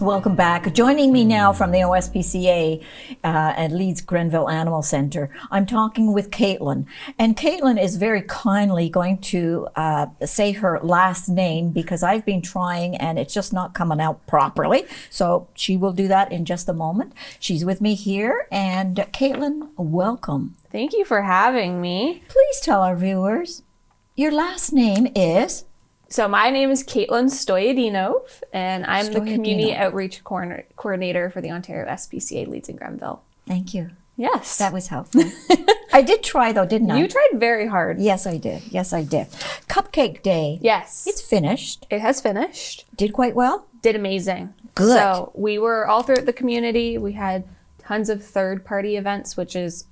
Welcome back. Joining me now from the OSPCA and Leeds Grenville Animal Centre, I'm talking with Katelyn. And Katelyn is very kindly going to say her last name because I've been trying and it's just not coming out properly. So she will do that in just a moment. She's with me here. And Katelyn, welcome. Thank you for having me. Please tell our viewers, your last name is? So my name is Katelyn Stojadinov, and I'm the Community Outreach Coordinator for the Ontario SPCA Leeds and Grenville. Thank you. Yes. That was helpful. I did try though, didn't I? You tried very hard. Yes, I did. Yes, I did. Cupcake Day. Yes. It's finished. It has finished. Did quite well? Did amazing. Good. So we were all throughout the community. We had tons of third-party events, which is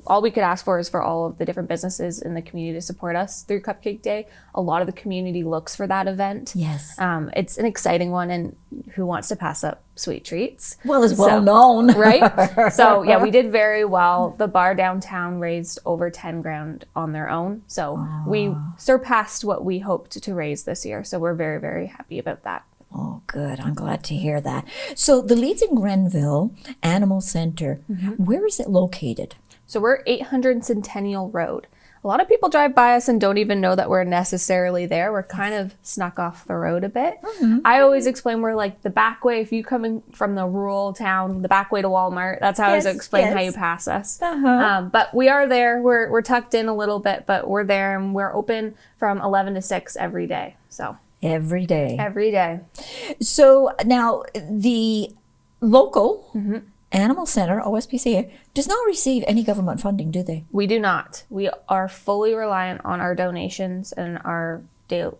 all we could ask for is for all of the different businesses in the community to support us through Cupcake Day. A lot of the community looks for that event. Yes. It's an exciting one, and who wants to pass up sweet treats? Well, it's well known. Right? So yeah, we did very well. The bar downtown raised over 10 grand on their own. So we surpassed what we hoped to raise this year. So we're very, very happy about that. Oh, good. I'm glad to hear that. So the Leeds and Grenville Animal Centre, where is it located? So we're 800 Centennial Road. A lot of people drive by us and don't even know that we're necessarily there. We're kind of snuck off the road a bit. I always explain we're like the back way. If you come in from the rural town, the back way to Walmart, that's how I always explain how you pass us. But we are there. We're tucked in a little bit, but we're there, and we're open from 11 to 6 every day. So every day. Every day. So now the local Animal Centre, OSPCA, does not receive any government funding, do they? We do not. We are fully reliant on our donations and our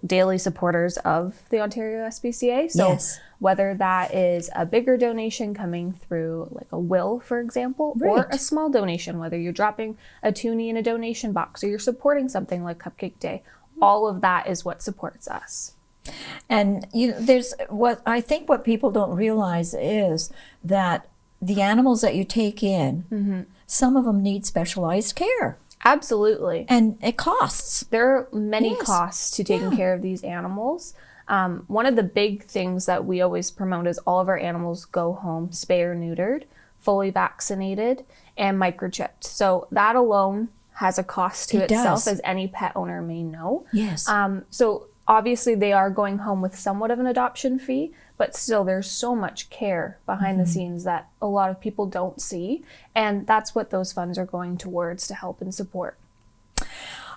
daily supporters of the Ontario SPCA. So whether that is a bigger donation coming through like a will, for example, or a small donation, whether you're dropping a toonie in a donation box or you're supporting something like Cupcake Day, all of that is what supports us. And there's what people don't realize is that the animals that you take in, some of them need specialized care. Absolutely. And it costs. There are many costs to taking care of these animals. One of the big things that we always promote is all of our animals go home spay or neutered, fully vaccinated, and microchipped. So that alone has a cost to itself, as any pet owner may know. Yes. So obviously they are going home with somewhat of an adoption fee, but still there's so much care behind the scenes that a lot of people don't see. And that's what those funds are going towards, to help and support.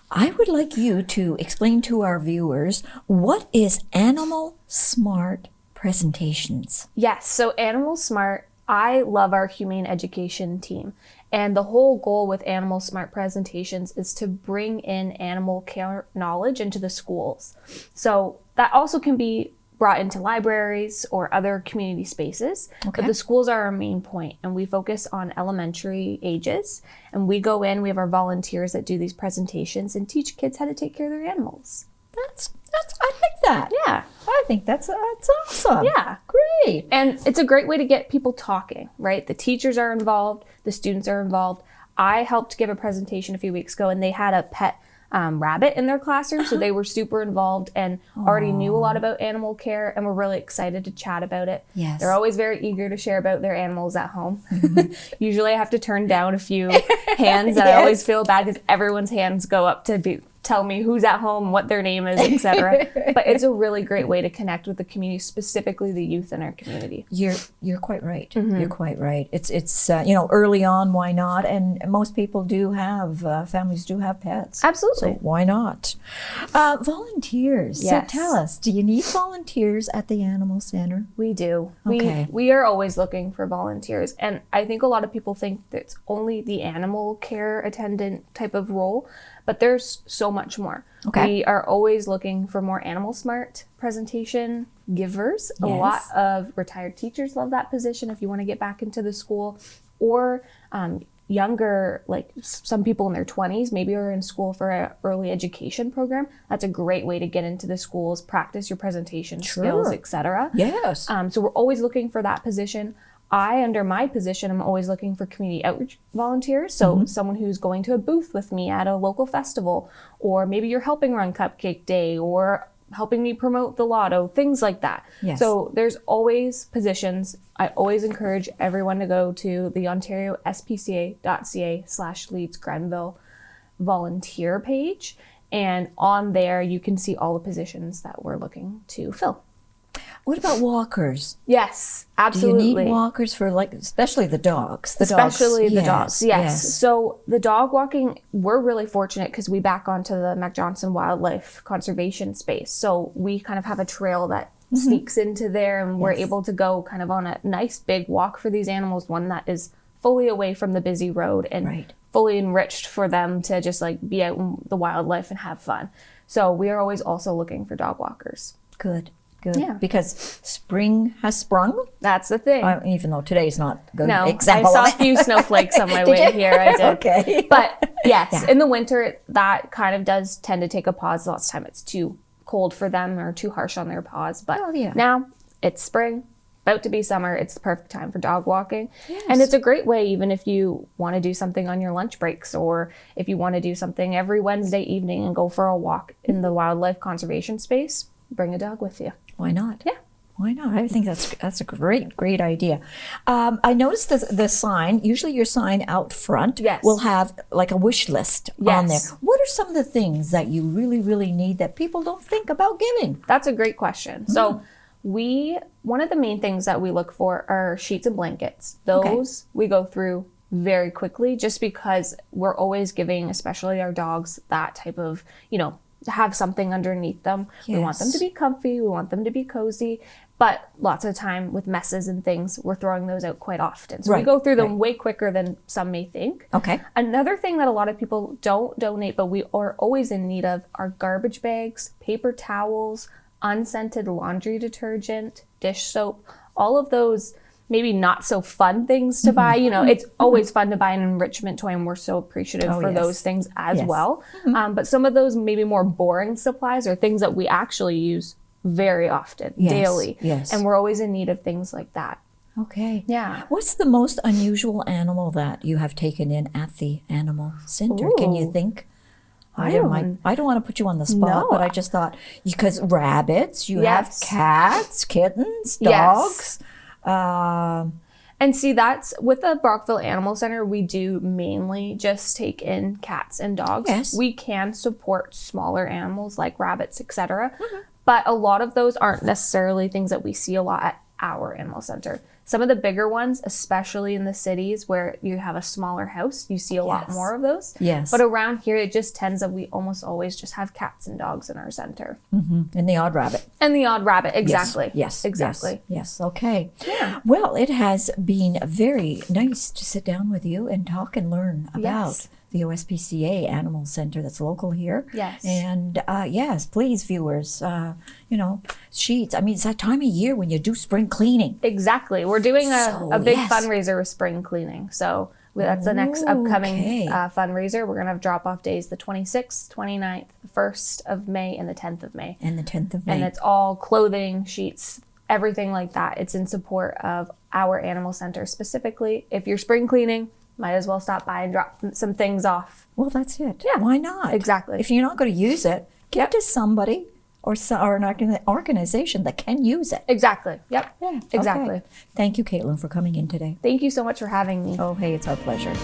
I would like you to explain to our viewers, what is Animal Smart Presentations? Yes, so Animal Smart, I love our humane education team. And the whole goal with Animal Smart Presentations is to bring in animal care knowledge into the schools. So that also can be brought into libraries or other community spaces. But the schools are our main point, and we focus on elementary ages. And we go in, we have our volunteers that do these presentations and teach kids how to take care of their animals. I like that. Yeah. I think that's awesome. Yeah. Great. And it's a great way to get people talking, right? The teachers are involved, the students are involved. I helped give a presentation a few weeks ago, and they had a pet rabbit in their classroom. So they were super involved and already knew a lot about animal care, and were really excited to chat about it. Yes. They're always very eager to share about their animals at home. Usually I have to turn down a few hands, and I always feel bad because everyone's hands go up to tell me who's at home, what their name is, etc. But it's a really great way to connect with the community, specifically the youth in our community. You're quite right. You're quite right. It's early on, why not? And most people do have families do have pets. Absolutely. So why not? Volunteers. Yes. So tell us, do you need volunteers at the Animal Center? We do. Okay. We are always looking for volunteers. And I think a lot of people think that it's only the animal care attendant type of role, but there's so much more. Okay. We are always looking for more Animal Smart presentation givers. A lot of retired teachers love that position if you want to get back into the school, or younger, like some people in their 20s maybe are in school for an early education program. That's a great way to get into the schools, practice your presentation skills, etc. Yes. So we're always looking for that position. Under my position, I'm always looking for community outreach volunteers. So someone who's going to a booth with me at a local festival, or maybe you're helping run Cupcake Day, or helping me promote the lotto, things like that. Yes. So there's always positions. I always encourage everyone to go to the ontariospca.ca/Leeds Grenville volunteer page. And on there, you can see all the positions that we're looking to fill. What about walkers? Yes, absolutely. Do you need walkers for, like, especially the dogs? Especially the dogs, yes. Yes. So the dog walking, we're really fortunate because we back onto the MacJohnson Wildlife Conservation space. So we kind of have a trail that sneaks into there, and we're able to go kind of on a nice big walk for these animals, one that is fully away from the busy road and fully enriched for them to just like be out in the wildlife and have fun. So we are always also looking for dog walkers. Good. Good. Yeah. Because spring has sprung. That's the thing. Even though today's not a good No, example I saw of a it. few snowflakes on my way here. I did. Okay. But yes, in the winter, that kind of does tend to take a pause. Lots of time it's too cold for them or too harsh on their paws. But now it's spring, about to be summer. It's the perfect time for dog walking. Yes. And it's a great way, even if you want to do something on your lunch breaks, or if you want to do something every Wednesday evening and go for a walk in the wildlife conservation space, bring a dog with you. Why not? Yeah. Why not? I think that's a great idea. I noticed the sign. Usually, your sign out front will have like a wish list on there. What are some of the things that you really need that people don't think about giving? That's a great question. So one of the main things that we look for are sheets and blankets. Those we go through very quickly, just because we're always giving, especially our dogs, that type of, to have something underneath them. Yes. We want them to be comfy. We want them to be cozy. But lots of time with messes and things, we're throwing those out quite often. So we go through them way quicker than some may think. Okay. Another thing that a lot of people don't donate, but we are always in need of, are garbage bags, paper towels, unscented laundry detergent, dish soap, all of those maybe not so fun things to buy. It's always fun to buy an enrichment toy, and we're so appreciative for those things as well. But some of those maybe more boring supplies are things that we actually use very often, daily. Yes. And we're always in need of things like that. Okay. Yeah. What's the most unusual animal that you have taken in at the animal center? Can you think? I don't want to put you on the spot, but I just thought, because rabbits, you have cats, kittens, dogs. And see, that's with the Brockville Animal Center, we do mainly just take in cats and dogs. Yes. We can support smaller animals like rabbits, etc. But a lot of those aren't necessarily things that we see a lot at our animal center. Some of the bigger ones, especially in the cities where you have a smaller house, you see a lot more of those. Yes. But around here, it just tends that we almost always just have cats and dogs in our center. And the odd rabbit. And the odd rabbit, exactly. Yes. Exactly. Yes. Okay. Yeah. Well, it has been very nice to sit down with you and talk and learn about the OSPCA Animal Center that's local here. Yes. And yes, please, viewers, sheets. I mean, it's that time of year when you do spring cleaning. Exactly. We're doing a big fundraiser with spring cleaning. So that's the next upcoming fundraiser. We're going to have drop-off days the 26th, 29th, the 1st of May, and the 10th of May. And the 10th of May. And it's all clothing, sheets, everything like that. It's in support of our animal center specifically. If you're spring cleaning, might as well stop by and drop some things off. Well, that's it. Yeah. Why not? Exactly. If you're not going to use it, give it to somebody or an organization that can use it. Exactly. Yep. Yeah. Exactly. Okay. Thank you, Katelyn, for coming in today. Thank you so much for having me. Oh, hey, it's our pleasure.